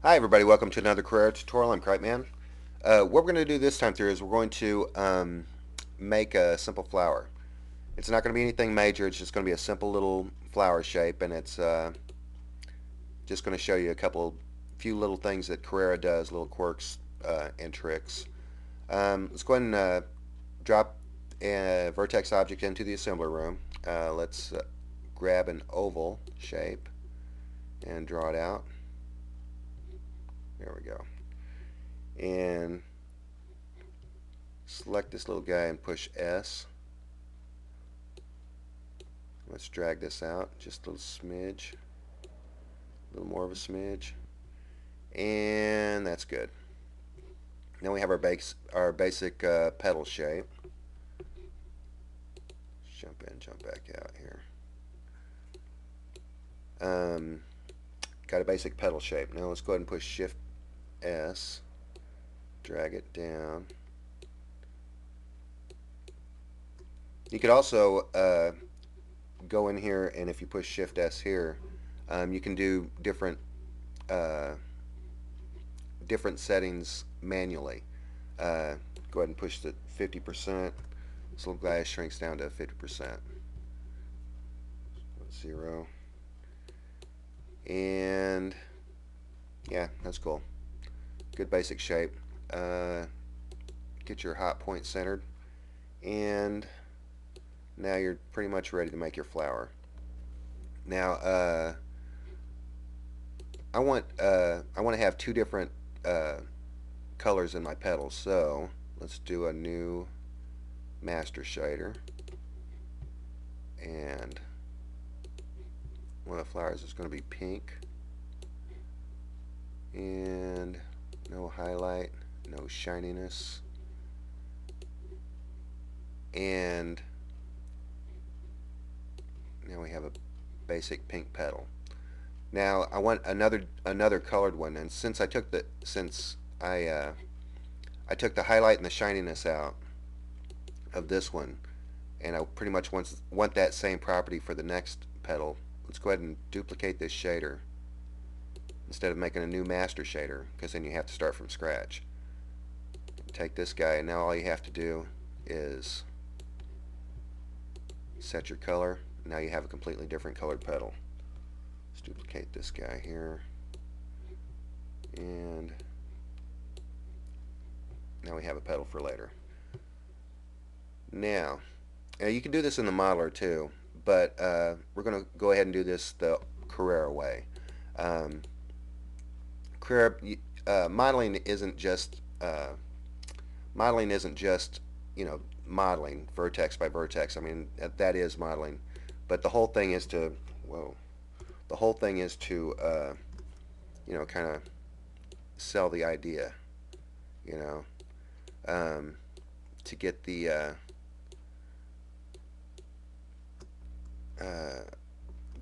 Hi everybody, welcome to another career tutorial. I'm cripeman. What we're going to do this time through is we're going to make a simple flower. It's not going to be anything major, it's just going to be a simple little flower shape, and it's just going to show you few little things that Carrera does, little quirks and tricks. Let's go ahead and drop a vertex object into the assembler room. Let's grab an oval shape and draw it out. There we go. And select this little guy and push S. Let's drag this out just a little smidge, a little more of a smidge, and that's good. Now we have our basic petal shape. Jump in, jump back out here. Got a basic petal shape. Now let's go ahead and push Shift S, drag it down. You could also go in here, and if you push Shift S here, you can do uh, different settings manually. Go ahead and push the 50%. This little guy shrinks down to 50%. 0. And yeah, that's cool. Good basic shape. Get your hot point centered, and now you're pretty much ready to make your flower. Now I want to have two different colors in my petals, so let's do a new master shader, and one of the flowers is going to be pink, and no highlight, no shininess, and now we have a basic pink petal. Now I want another colored one, and since I took the highlight and the shininess out of this one, and I pretty much want that same property for the next petal. Let's go ahead and duplicate this shader instead of making a new master shader, because then you have to start from scratch. Take this guy, and now all you have to do is set your color. Now you have a completely different colored petal. Let's duplicate this guy here, and now we have a petal for later. Now you can do this in the modeler too, but we're going to go ahead and do this the Carrera way. Carrera, modeling isn't just modeling vertex by vertex. I mean, that is modeling, but the whole thing is to kind of sell the idea, you know, to get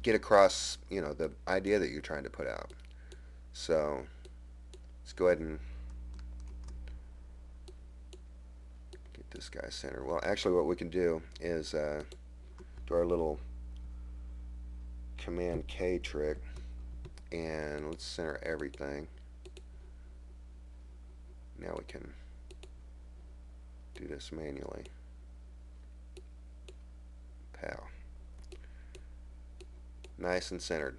get across, the idea that you're trying to put out. So let's go ahead and get this guy centered. Well, actually, what we can do is do our little Command K trick, and let's center everything. Now we can do this manually. Pow. Nice and centered.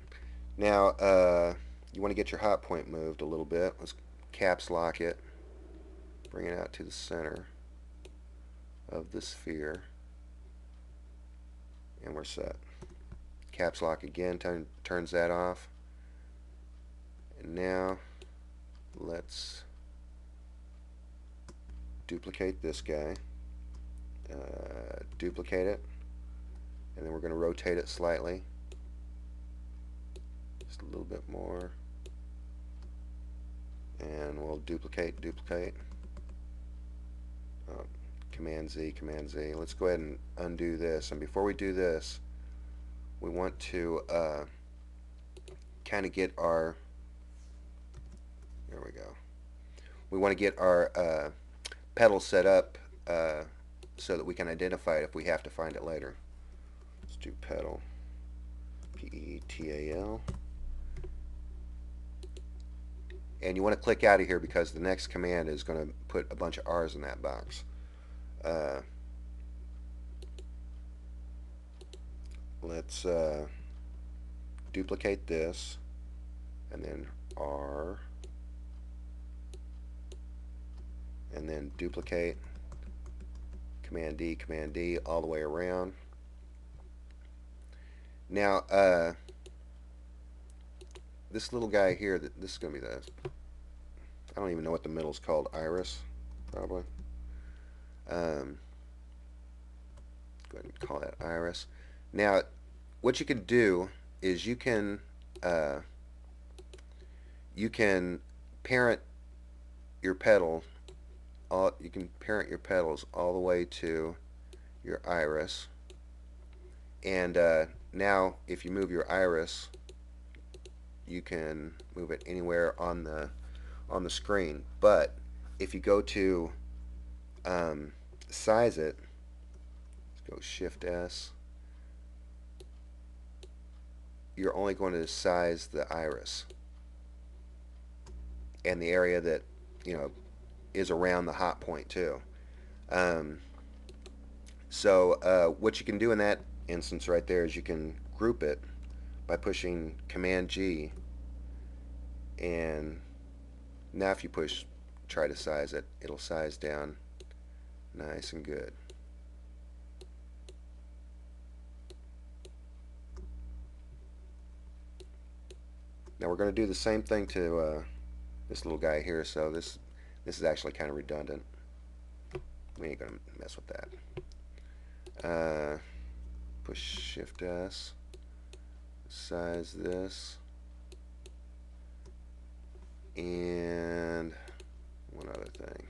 Now you want to get your hot point moved a little bit. Let's caps lock it, bring it out to the center of the sphere, and we're set. Caps lock again, turns that off. And now let's duplicate this guy, duplicate it, and then we're going to rotate it slightly, just a little bit more, and we'll duplicate. Oh, Command Z, Command Z. Let's go ahead and undo this, and before we do this, we want to kind of get our, there we go, we want to get our petal set up so that we can identify it if we have to find it later. Let's do petal, P-E-T-A-L, And you want to click out of here because the next command is going to put a bunch of R's in that box. Uh, let's duplicate this, and then R, and then duplicate, Command D, all the way around. Now, this little guy here, this is going to be the, I don't even know what the middle is called, iris, probably. Go ahead and call that iris. Now, what you can do is you can parent your petal. You can parent your petals all the way to your iris. And now, if you move your iris, you can move it anywhere on the screen. But if you go to size it, let's go Shift S. You're only going to size the iris and the area that is around the hot point too. So what you can do in that instance right there is you can group it by pushing Command G, and now if you try to size it, it'll size down nice and good. Now we're going to do the same thing to this little guy here, so this is actually kind of redundant. We ain't going to mess with that. Push Shift S, size this, and one other thing.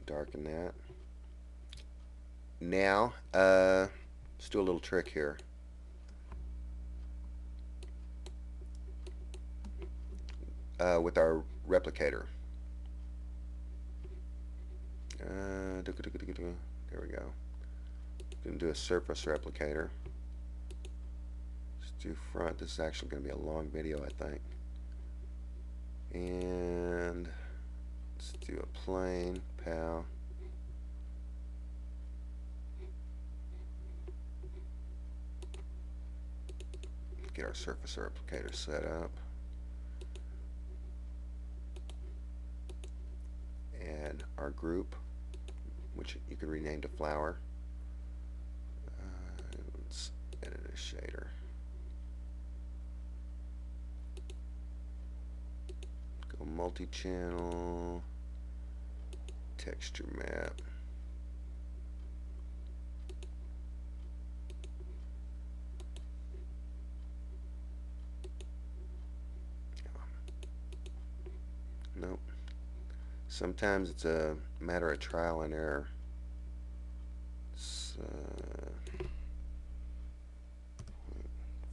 Darken that. Now, let's do a little trick here. With our replicator. There we go. Going to do a surface replicator. Let's do front. This is actually going to be a long video, I think. And let's do a plane, PAL. Get our surface replicator set up. Add our group, which you could rename to flower. Let's edit a shader. Go multi-channel, texture map. Nope. Sometimes it's a matter of trial and error. So,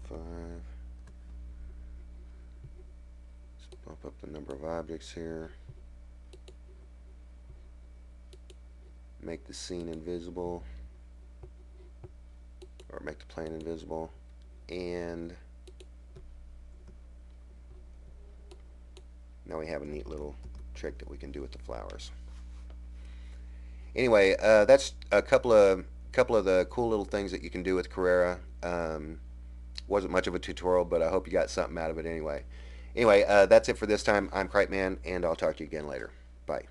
5. Let's bump up the number of objects here. Make the scene invisible, or make the plane invisible, and now we have a neat little trick that we can do with the flowers. Anyway, that's a couple of the cool little things that you can do with Carrera. Wasn't much of a tutorial, but I hope you got something out of it anyway. Anyway, that's it for this time. I'm cripeman, and I'll talk to you again later. Bye.